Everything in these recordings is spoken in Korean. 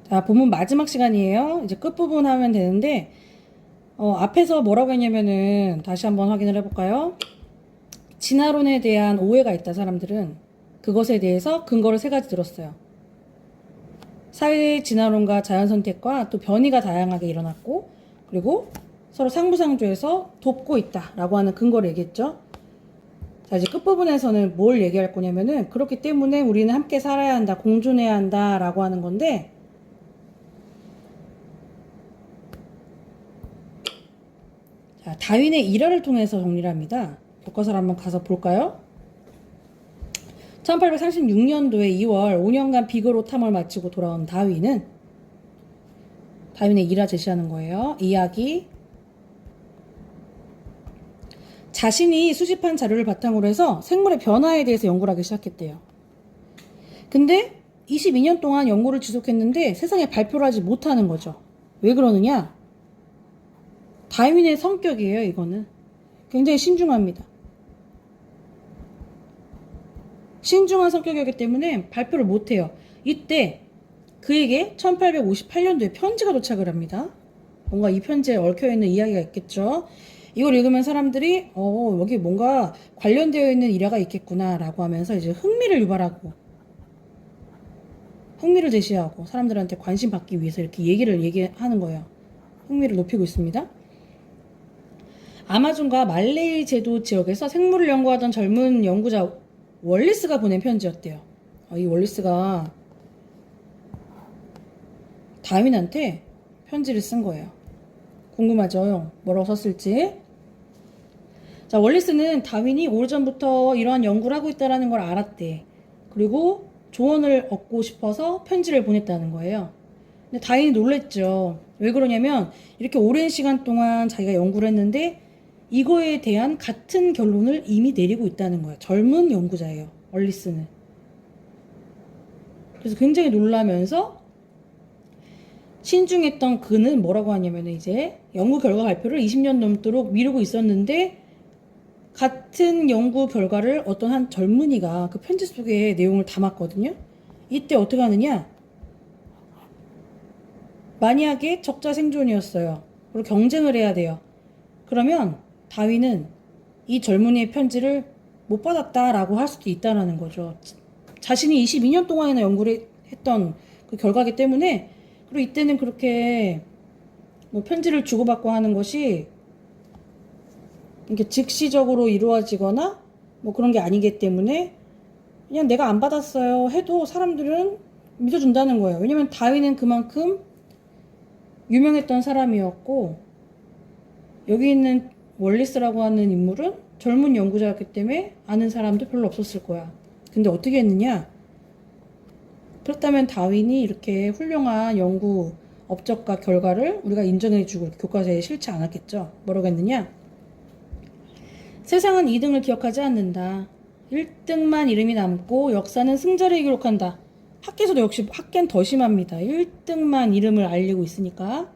자, 본문 마지막 시간이에요. 이제 끝부분 하면 되는데, 앞에서 뭐라고 했냐면은, 다시 한번 확인을 해볼까요? 진화론에 대한 오해가 있다, 사람들은. 그것에 대해서 근거를 세 가지 들었어요. 사회 진화론과 자연선택과 또 변이가 다양하게 일어났고, 그리고 서로 상부상조해서 돕고 있다라고 하는 근거를 얘기했죠. 자, 이제 끝부분에서는 뭘 얘기할 거냐면은, 그렇기 때문에 우리는 함께 살아야 한다, 공존해야 한다라고 하는 건데, 자, 다윈의 일화를 통해서 정리를 합니다. 교과서를 한번 가서 볼까요? 1836년도에 2월 5년간 비그로 탐험을 마치고 돌아온 다윈은 다윈의 일화 제시하는 거예요. 이야기. 자신이 수집한 자료를 바탕으로 해서 생물의 변화에 대해서 연구를 하기 시작했대요. 근데 22년 동안 연구를 지속했는데 세상에 발표를 하지 못하는 거죠. 왜 그러느냐? 다윈의 성격이에요, 이거는. 굉장히 신중합니다. 신중한 성격이기 때문에 발표를 못해요. 이때 그에게 1858년도에 편지가 도착을 합니다. 뭔가 이 편지에 얽혀있는 이야기가 있겠죠. 이걸 읽으면 사람들이 여기 뭔가 관련되어 있는 일화가 있겠구나 라고 하면서 이제 흥미를 유발하고 흥미를 제시하고 사람들한테 관심 받기 위해서 이렇게 얘기하는 거예요. 흥미를 높이고 있습니다. 아마존과 말레이 제도 지역에서 생물을 연구하던 젊은 연구자 월리스가 보낸 편지였대요. 이 월리스가 다윈한테 편지를 쓴 거예요. 궁금하죠? 뭐라고 썼을지. 자, 월리스는 다윈이 오래전부터 이러한 연구를 하고 있다는 걸 알았대. 그리고 조언을 얻고 싶어서 편지를 보냈다는 거예요. 근데 다윈이 놀랬죠. 왜 그러냐면 이렇게 오랜 시간 동안 자기가 연구를 했는데 이거에 대한 같은 결론을 이미 내리고 있다는 거예요. 젊은 연구자예요. 얼리스는. 그래서 굉장히 놀라면서 신중했던 그는 뭐라고 하냐면 이제 연구 결과 발표를 20년 넘도록 미루고 있었는데 같은 연구 결과를 어떤 한 젊은이가 그 편지 속에 내용을 담았거든요. 이때 어떻게 하느냐? 만약에 적자 생존이었어요. 그리고 경쟁을 해야 돼요. 그러면 다윈은 이 젊은이의 편지를 못 받았다라고 할 수도 있다는 거죠. 자신이 22년 동안이나 연구를 했던 그 결과기 때문에, 그리고 이때는 그렇게 뭐 편지를 주고받고 하는 것이 이렇게 즉시적으로 이루어지거나 뭐 그런 게 아니기 때문에 그냥 내가 안 받았어요 해도 사람들은 믿어준다는 거예요. 왜냐면 다윈은 그만큼 유명했던 사람이었고, 여기 있는 월리스라고 하는 인물은 젊은 연구자였기 때문에 아는 사람도 별로 없었을 거야. 근데 어떻게 했느냐? 그렇다면 다윈이 이렇게 훌륭한 연구 업적과 결과를 우리가 인정해주고 교과서에 실지 않았겠죠? 뭐라고 했느냐? 세상은 2등을 기억하지 않는다. 1등만 이름이 남고 역사는 승자를 기록한다. 학계에서도 역시 학계는 더 심합니다. 1등만 이름을 알리고 있으니까.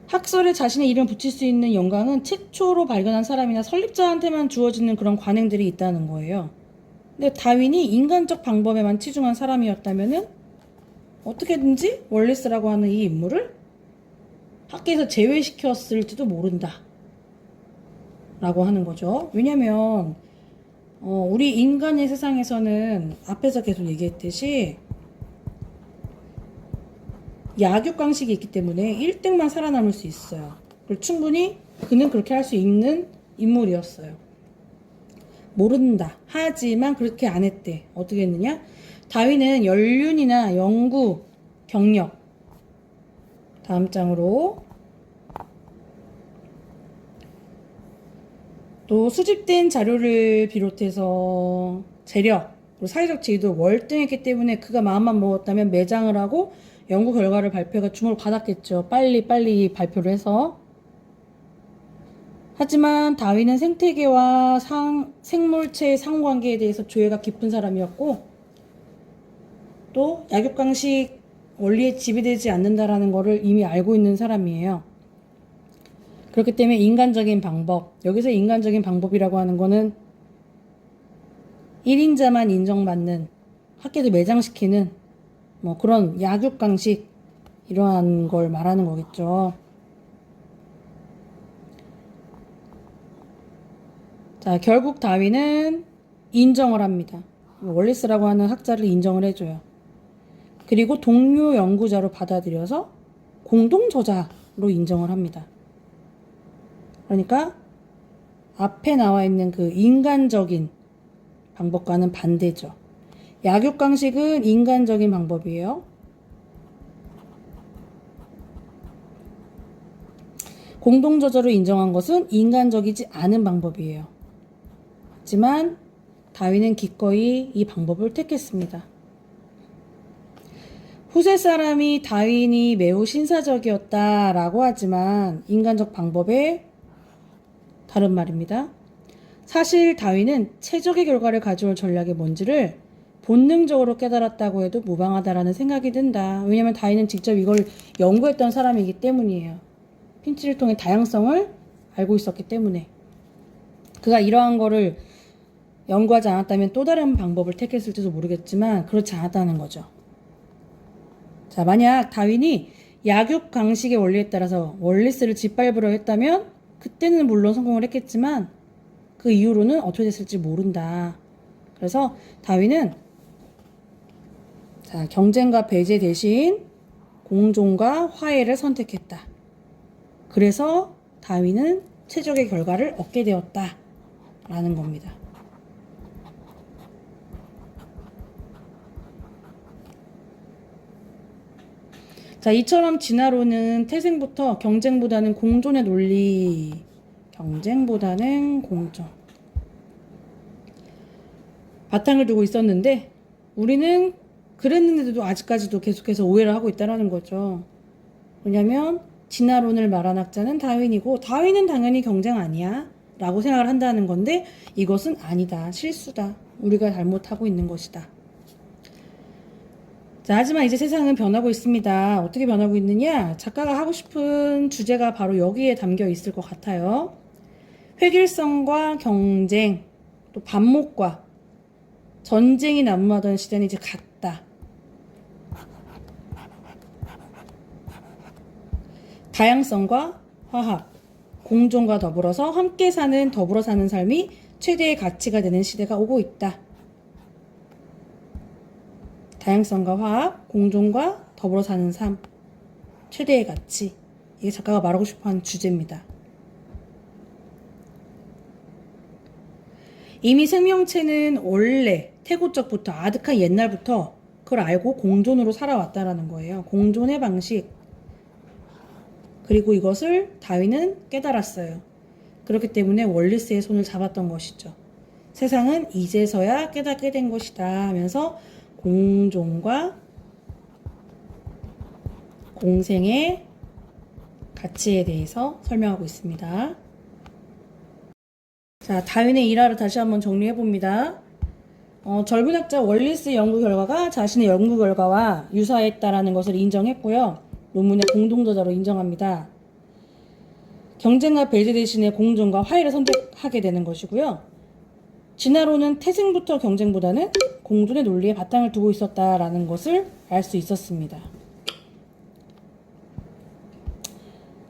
학설에 자신의 이름을 붙일 수 있는 영광은 최초로 발견한 사람이나 설립자한테만 주어지는 그런 관행들이 있다는 거예요. 근데 다윈이 인간적 방법에만 치중한 사람이었다면은 어떻게든지 월리스라고 하는 이 인물을 학계에서 제외시켰을지도 모른다 라고 하는 거죠. 왜냐면 우리 인간의 세상에서는 앞에서 계속 얘기했듯이 약육강식이 있기 때문에 1등만 살아남을 수 있어요. 그리고 충분히 그는 그렇게 할 수 있는 인물이었어요. 모른다. 하지만 그렇게 안 했대. 어떻게 했느냐? 다윈은 연륜이나 연구, 경력. 다음 장으로. 또 수집된 자료를 비롯해서 재력, 그리고 사회적 지위도 월등했기 때문에 그가 마음만 먹었다면 매장을 하고 연구 결과를 발표가 주목을 받았겠죠. 빨리 발표를 해서. 하지만 다윈은 생태계와 생물체의 상호관계에 대해서 조예가 깊은 사람이었고, 또 약육강식 원리에 지배되지 않는다라는 것을 이미 알고 있는 사람이에요. 그렇기 때문에 인간적인 방법, 여기서 인간적인 방법이라고 하는 거는 1인자만 인정받는, 학계도 매장시키는 뭐 그런 약육강식 이러한 걸 말하는 거겠죠. 자, 결국 다윈은 인정을 합니다. 월리스라고 하는 학자를 인정을 해줘요. 그리고 동료 연구자로 받아들여서 공동 저자로 인정을 합니다. 그러니까 앞에 나와 있는 그 인간적인 방법과는 반대죠. 약육강식은 인간적인 방법이에요. 공동 저자로 인정한 것은 인간적이지 않은 방법이에요. 하지만 다윈은 기꺼이 이 방법을 택했습니다. 후세 사람이 다윈이 매우 신사적이었다라고 하지만 인간적 방법에 다른 말입니다. 사실 다윈은 최적의 결과를 가져올 전략이 뭔지를 본능적으로 깨달았다고 해도 무방하다라는 생각이 든다. 왜냐하면 다윈은 직접 이걸 연구했던 사람이기 때문이에요. 핀치를 통해 다양성을 알고 있었기 때문에. 그가 이러한 거를 연구하지 않았다면 또 다른 방법을 택했을지도 모르겠지만 그렇지 않았다는 거죠. 자, 만약 다윈이 약육강식의 원리에 따라서 월리스를 짓밟으려 했다면 그때는 물론 성공을 했겠지만 그 이후로는 어떻게 됐을지 모른다. 그래서 다윈은 자, 경쟁과 배제 대신 공존과 화해를 선택했다. 그래서 다윈은 최적의 결과를 얻게 되었다. 라는 겁니다. 자, 이처럼 진화론은 태생부터 경쟁보다는 공존의 논리, 경쟁보다는 공존. 바탕을 두고 있었는데, 우리는 그랬는데도 아직까지도 계속해서 오해를 하고 있다는 거죠. 왜냐면, 진화론을 말한 학자는 다윈이고, 다윈은 당연히 경쟁 아니야. 라고 생각을 한다는 건데, 이것은 아니다. 실수다. 우리가 잘못하고 있는 것이다. 자, 하지만 이제 세상은 변하고 있습니다. 어떻게 변하고 있느냐? 작가가 하고 싶은 주제가 바로 여기에 담겨 있을 것 같아요. 획일성과 경쟁, 또 반목과 전쟁이 난무하던 시대는 이제 갔다. 다양성과 화합, 공존과 더불어서 함께 사는, 더불어 사는 삶이 최대의 가치가 되는 시대가 오고 있다. 다양성과 화합, 공존과 더불어 사는 삶, 최대의 가치. 이게 작가가 말하고 싶어하는 주제입니다. 이미 생명체는 원래 태고적부터 아득한 옛날부터 그걸 알고 공존으로 살아왔다라는 거예요. 공존의 방식. 그리고 이것을 다윈은 깨달았어요. 그렇기 때문에 월리스의 손을 잡았던 것이죠. 세상은 이제서야 깨닫게 된 것이다 하면서 공존과 공생의 가치에 대해서 설명하고 있습니다. 자, 다윈의 일화를 다시 한번 정리해 봅니다. 젊은 학자 월리스 연구 결과가 자신의 연구 결과와 유사했다라는 것을 인정했고요. 논문의 공동저자로 인정합니다. 경쟁과 배제 대신에 공존과 화해를 선택하게 되는 것이고요. 진화론은 태생부터 경쟁보다는 공존의 논리에 바탕을 두고 있었다라는 것을 알 수 있었습니다.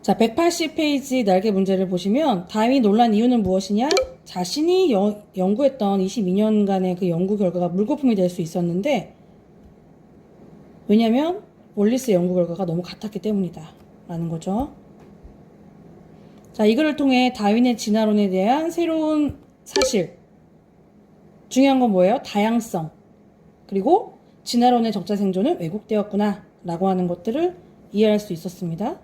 자, 180페이지 날개 문제를 보시면 다윈이 놀란 이유는 무엇이냐? 자신이 연구했던 22년간의 그 연구 결과가 물거품이 될 수 있었는데 왜냐면 월리스 연구 결과가 너무 같았기 때문이다 라는 거죠. 자, 이거를 통해 다윈의 진화론에 대한 새로운 사실, 중요한 건 뭐예요? 다양성, 그리고 진화론의 적자 생존은 왜곡되었구나 라고 하는 것들을 이해할 수 있었습니다.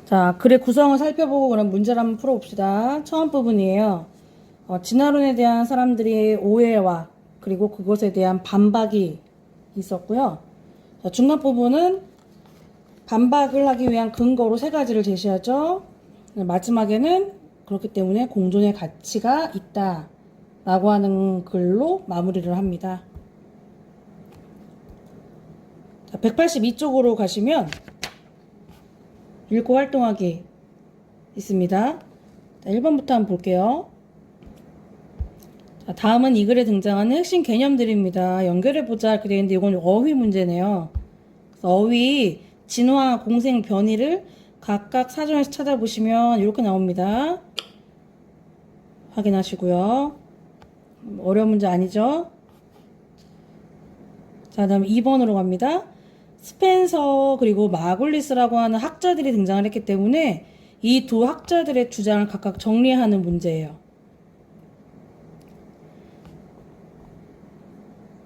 자, 글의 구성을 살펴보고 그럼 문제를 한번 풀어봅시다. 처음 부분이에요. 진화론에 대한 사람들의 오해와 그리고 그것에 대한 반박이 있었고요. 자, 중간 부분은 반박을 하기 위한 근거로 세 가지를 제시하죠. 마지막에는 그렇기 때문에 공존의 가치가 있다 라고 하는 글로 마무리를 합니다. 자, 182쪽으로 가시면 읽고 활동하기 있습니다. 자, 1번부터 한번 볼게요. 자, 다음은 이 글에 등장하는 핵심 개념들입니다. 연결해보자 이렇게 되어 있는데 이건 어휘 문제네요. 그래서 어휘, 진화, 공생, 변이를 각각 사전에서 찾아보시면 이렇게 나옵니다. 확인하시고요. 어려운 문제 아니죠? 자, 다음 2번으로 갑니다. 스펜서 그리고 마굴리스라고 하는 학자들이 등장을 했기 때문에 이 두 학자들의 주장을 각각 정리하는 문제예요.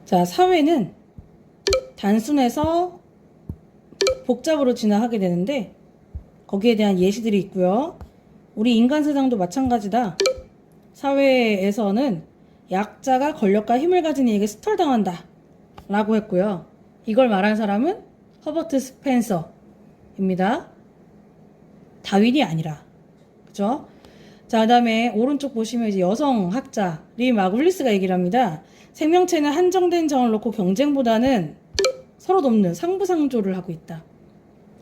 자, 사회는 단순해서 복잡으로 진화하게 되는데 거기에 대한 예시들이 있고요. 우리 인간 세상도 마찬가지다. 사회에서는 약자가 권력과 힘을 가진 이에게 스털당한다 라고 했고요. 이걸 말한 사람은 허버트 스펜서입니다. 다윈이 아니라. 그죠? 자, 그 다음에 오른쪽 보시면 이제 여성 학자 리 마굴리스가 얘기를 합니다. 생명체는 한정된 정을 놓고 경쟁보다는 서로 돕는 상부상조를 하고 있다.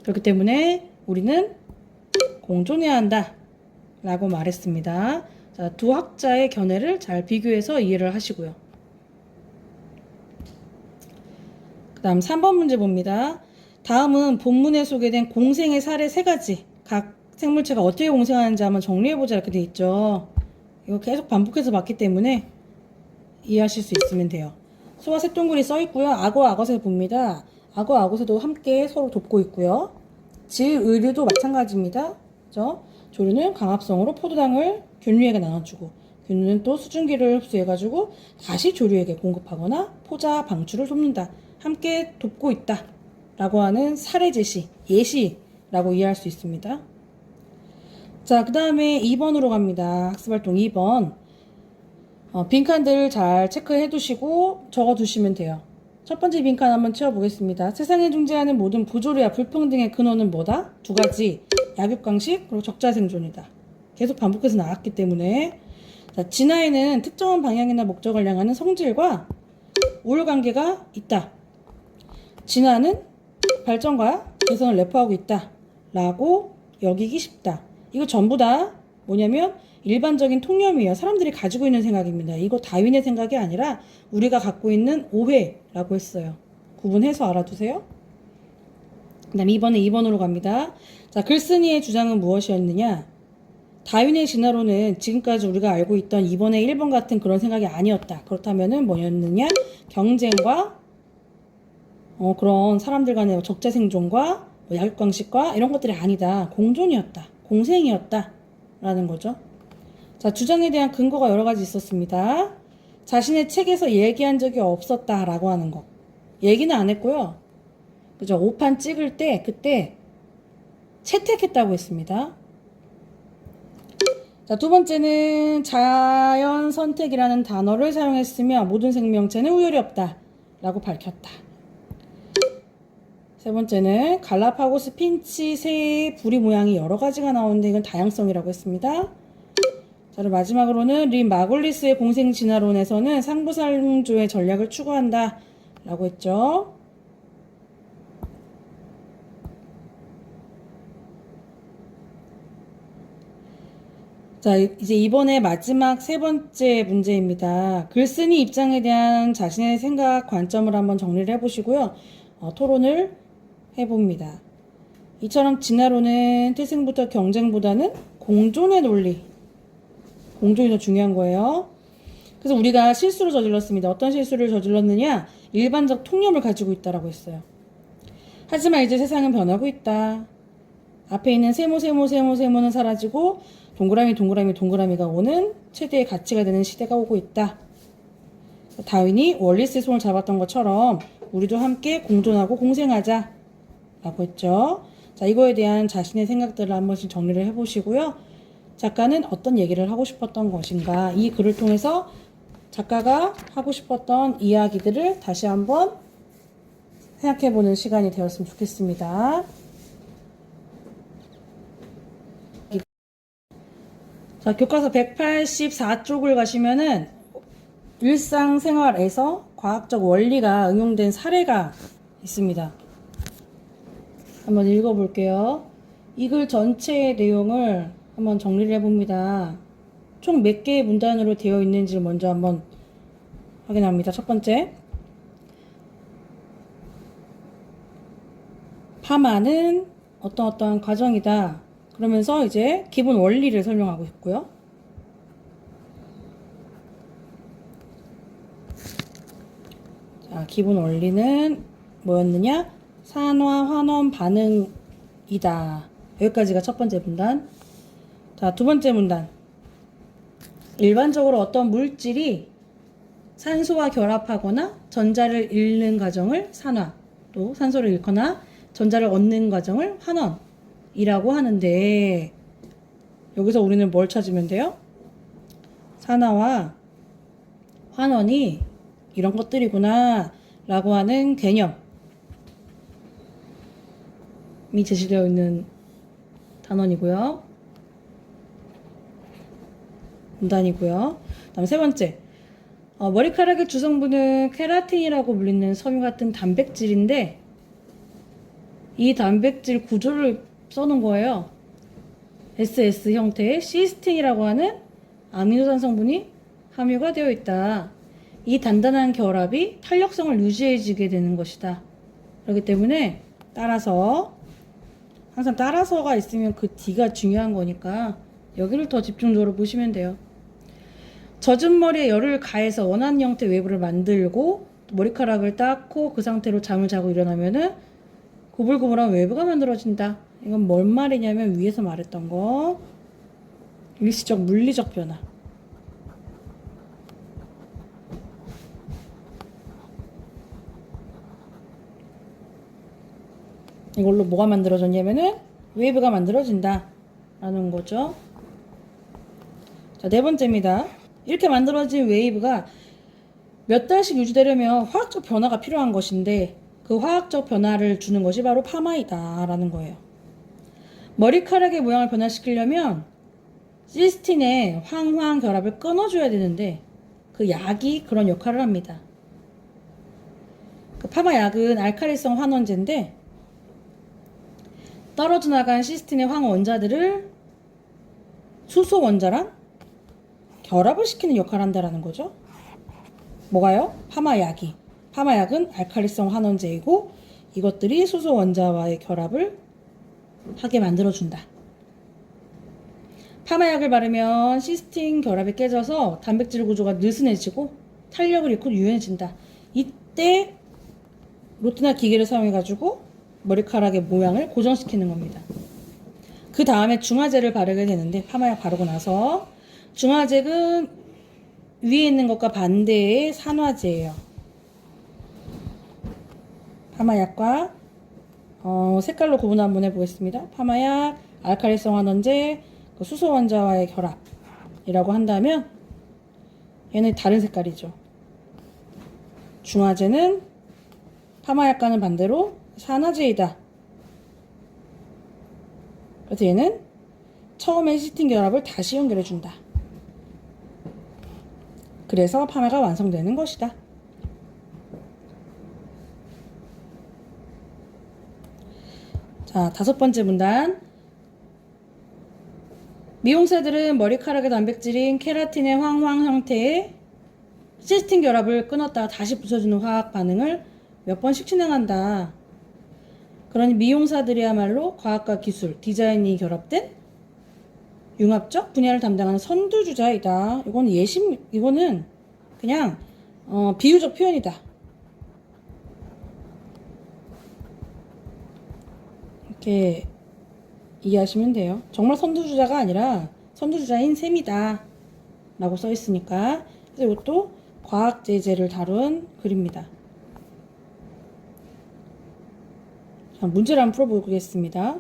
그렇기 때문에 우리는 공존해야 한다 라고 말했습니다. 자, 두 학자의 견해를 잘 비교해서 이해를 하시고요. 그 다음 3번 문제 봅니다. 다음은 본문에 소개된 공생의 사례 3가지. 각 생물체가 어떻게 공생하는지 한번 정리해보자 이렇게 돼 있죠. 이거 계속 반복해서 봤기 때문에 이해하실 수 있으면 돼요. 소와 새동글이 써 있고요. 악어, 악어새 봅니다. 악어, 악어새도 함께 서로 돕고 있고요. 질, 의류도 마찬가지입니다. 그죠? 조류는 강압성으로 포도당을 균류에게 나눠주고 균류는 또 수증기를 흡수해가지고 다시 조류에게 공급하거나 포자 방출을 돕는다. 함께 돕고 있다. 라고 하는 사례 제시, 예시라고 이해할 수 있습니다. 자, 그 다음에 2번으로 갑니다. 학습활동 2번. 빈칸들 잘 체크해 두시고 적어 두시면 돼요. 첫 번째 빈칸 한번 채워보겠습니다. 세상에 존재하는 모든 부조리와 불평등의 근원은 뭐다? 2가지. 약육강식 그리고 적자생존이다. 계속 반복해서 나왔기 때문에. 자, 진화에는 특정한 방향이나 목적을 향하는 성질과 우월관계가 있다. 진화는 발전과 개선을 내포하고 있다. 라고 여기기 쉽다. 이거 전부 다 뭐냐면 일반적인 통념이에요. 사람들이 가지고 있는 생각입니다. 이거 다윈의 생각이 아니라 우리가 갖고 있는 오해라고 했어요. 구분해서 알아두세요. 그 다음 2번으로 갑니다. 자, 글쓴이의 주장은 무엇이었느냐? 다윈의 진화론은 지금까지 우리가 알고 있던 2번의 1번 같은 그런 생각이 아니었다. 그렇다면은 뭐였느냐? 경쟁과 그런 사람들 간의 적자생존과 약육강식과 이런 것들이 아니다. 공존이었다. 공생이었다. 라는 거죠. 자, 주장에 대한 근거가 여러 가지 있었습니다. 자신의 책에서 얘기한 적이 없었다 라고 하는 거. 얘기는 안 했고요. 그죠? 오판 찍을 때 그때 채택했다고 했습니다. 자, 두 번째는 자연 선택이라는 단어를 사용했으며 모든 생명체는 우열이 없다 라고 밝혔다. 세 번째는 갈라파고스 핀치 새의 부리 모양이 여러 가지가 나오는데 이건 다양성이라고 했습니다. 자, 그리고 마지막으로는 리 마굴리스의 공생 진화론에서는 상부상조의 전략을 추구한다 라고 했죠. 자, 이제 이번에 마지막 세 번째 문제입니다. 글쓴이 입장에 대한 자신의 생각, 관점을 한번 정리를 해보시고요. 토론을 해봅니다. 이처럼 진화론은 태생부터 경쟁보다는 공존의 논리, 공존이 더 중요한 거예요. 그래서 우리가 실수를 저질렀습니다. 어떤 실수를 저질렀느냐? 일반적 통념을 가지고 있다라고 했어요. 하지만 이제 세상은 변하고 있다. 앞에 있는 세모는 사라지고 동그라미가 오는 최대의 가치가 되는 시대가 오고 있다. 다윈이 월리스의 손을 잡았던 것처럼 우리도 함께 공존하고 공생하자 라고 했죠. 자, 이거에 대한 자신의 생각들을 한 번씩 정리를 해보시고요. 작가는 어떤 얘기를 하고 싶었던 것인가, 이 글을 통해서 작가가 하고 싶었던 이야기들을 다시 한번 생각해보는 시간이 되었으면 좋겠습니다. 자, 교과서 184쪽을 가시면은 일상생활에서 과학적 원리가 응용된 사례가 있습니다. 한번 읽어볼게요. 이 글 전체의 내용을 한번 정리를 해봅니다. 총 몇 개의 문단으로 되어 있는지를 먼저 한번 확인합니다. 첫 번째, 파마는 어떤 과정이다. 그러면서 이제 기본 원리를 설명하고 있고요. 자, 기본 원리는 뭐였느냐? 산화 환원 반응이다. 여기까지가 첫 번째 문단. 자, 두 번째 문단. 일반적으로 어떤 물질이 산소와 결합하거나 전자를 잃는 과정을 산화, 또 산소를 잃거나 전자를 얻는 과정을 환원이라고 하는데, 여기서 우리는 뭘 찾으면 돼요? 산화와 환원이 이런 것들이구나 라고 하는 개념이 제시되어 있는 단원이고요. 문단이고요. 다음 세 번째, 머리카락의 주성분은 케라틴이라고 불리는 섬유 같은 단백질인데, 이 단백질 구조를 써놓은 거예요. SS 형태의 시스틴이라고 하는 아미노산 성분이 함유가 되어 있다. 이 단단한 결합이 탄력성을 유지해주게 되는 것이다. 그렇기 때문에 따라서 항상 따라서가 있으면 그 D가 중요한 거니까 여기를 더 집중적으로 보시면 돼요. 젖은 머리에 열을 가해서 원하는 형태 웨이브를 만들고 머리카락을 닦고 그 상태로 잠을 자고 일어나면은 고불고불한 웨이브가 만들어진다. 이건 뭔 말이냐면 위에서 말했던 거, 일시적 물리적 변화. 이걸로 뭐가 만들어졌냐면은 웨이브가 만들어진다 라는 거죠. 자, 네 번째입니다. 이렇게 만들어진 웨이브가 몇 달씩 유지되려면 화학적 변화가 필요한 것인데, 그 화학적 변화를 주는 것이 바로 파마이다 라는 거예요. 머리카락의 모양을 변화시키려면 시스틴의 황황 결합을 끊어줘야 되는데, 그 약이 그런 역할을 합니다. 그 파마약은 알칼리성 환원제인데, 떨어져 나간 시스틴의 황 원자들을 수소 원자랑 결합을 시키는 역할을 한다라는 거죠. 뭐가요? 파마약이. 파마약은 알칼리성 환원제이고, 이것들이 수소 원자와의 결합을 하게 만들어준다. 파마약을 바르면 시스틴 결합이 깨져서 단백질 구조가 느슨해지고 탄력을 잃고 유연해진다. 이때 로트나 기계를 사용해가지고 머리카락의 모양을 고정시키는 겁니다. 그 다음에 중화제를 바르게 되는데, 파마약 바르고 나서 중화제는 위에 있는 것과 반대의 산화제예요. 파마약과 색깔로 구분 한번 해보겠습니다. 파마약, 알칼리성 환원제, 수소 원자와의 결합이라고 한다면 얘는 다른 색깔이죠. 중화제는 파마약과는 반대로 산화제이다. 그래서 얘는 처음에 시스틴 결합을 다시 연결해준다. 그래서 파마가 완성되는 것이다. 자, 다섯 번째 문단. 미용사들은 머리카락의 단백질인 케라틴의 황황 형태의 시스틴 결합을 끊었다가 다시 붙여주는 화학 반응을 몇 번씩 진행한다. 그러니 미용사들이야말로 과학과 기술, 디자인이 결합된 융합적 분야를 담당하는 선두주자이다. 이거는 그냥 비유적 표현이다. 이렇게 이해하시면 돼요. 정말 선두주자가 아니라 선두주자인 셈이다 라고 써 있으니까. 그래서 이것도 과학 제재를 다룬 글입니다. 자, 문제를 한번 풀어보겠습니다.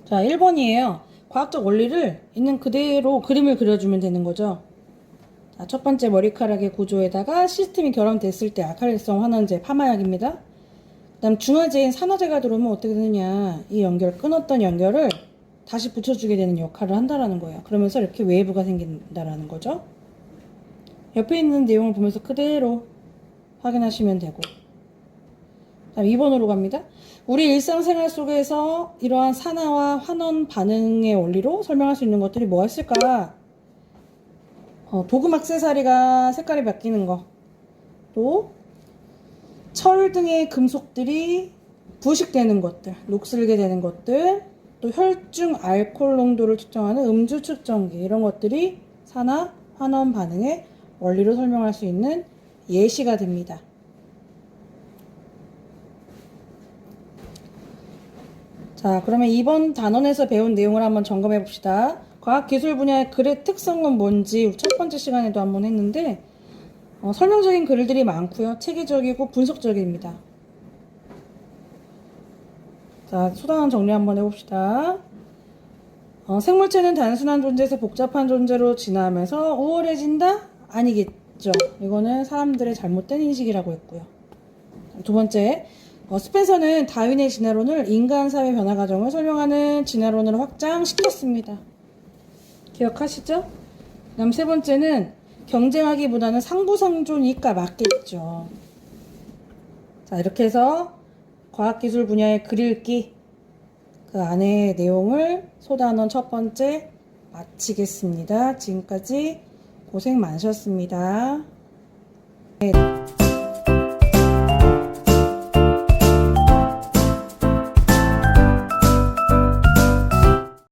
자, 1번이에요. 과학적 원리를 있는 그대로 그림을 그려주면 되는 거죠. 자, 첫 번째, 머리카락의 구조에다가 시스템이 결합됐을 때 알칼리성 환원제 파마약입니다. 그 다음 중화제인 산화제가 들어오면 어떻게 되느냐, 이 연결, 끊었던 연결을 다시 붙여주게 되는 역할을 한다라는 거예요. 그러면서 이렇게 웨이브가 생긴다라는 거죠. 옆에 있는 내용을 보면서 그대로 확인하시면 되고. 다음 2번으로 갑니다. 우리 일상생활 속에서 이러한 산화와 환원 반응의 원리로 설명할 수 있는 것들이 뭐가 있을까? 도금 액세서리가 색깔이 바뀌는 거, 또 철 등의 금속들이 부식되는 것들, 녹슬게 되는 것들, 또 혈중 알코올 농도를 측정하는 음주 측정기, 이런 것들이 산화 환원 반응의 원리로 설명할 수 있는 예시가 됩니다. 자, 그러면 이번 단원에서 배운 내용을 한번 점검해 봅시다. 과학기술 분야의 글의 특성은 뭔지 우리 첫 번째 시간에도 한번 했는데, 설명적인 글들이 많고요. 체계적이고 분석적입니다. 자, 소단원 정리 한번 해봅시다. 생물체는 단순한 존재에서 복잡한 존재로 진화하면서 우월해진다? 아니겠죠. 이거는 사람들의 잘못된 인식이라고 했고요. 두 번째, 스펜서는 다윈의 진화론을 인간 사회 변화 과정을 설명하는 진화론으로 확장시켰습니다. 기억하시죠? 그 다음 세 번째는 경쟁하기보다는 상부상조니까 맞겠죠. 자, 이렇게 해서 과학기술 분야의 글 읽기, 그 안의 내용을 소단원 첫 번째 마치겠습니다. 지금까지 고생 많으셨습니다. 네.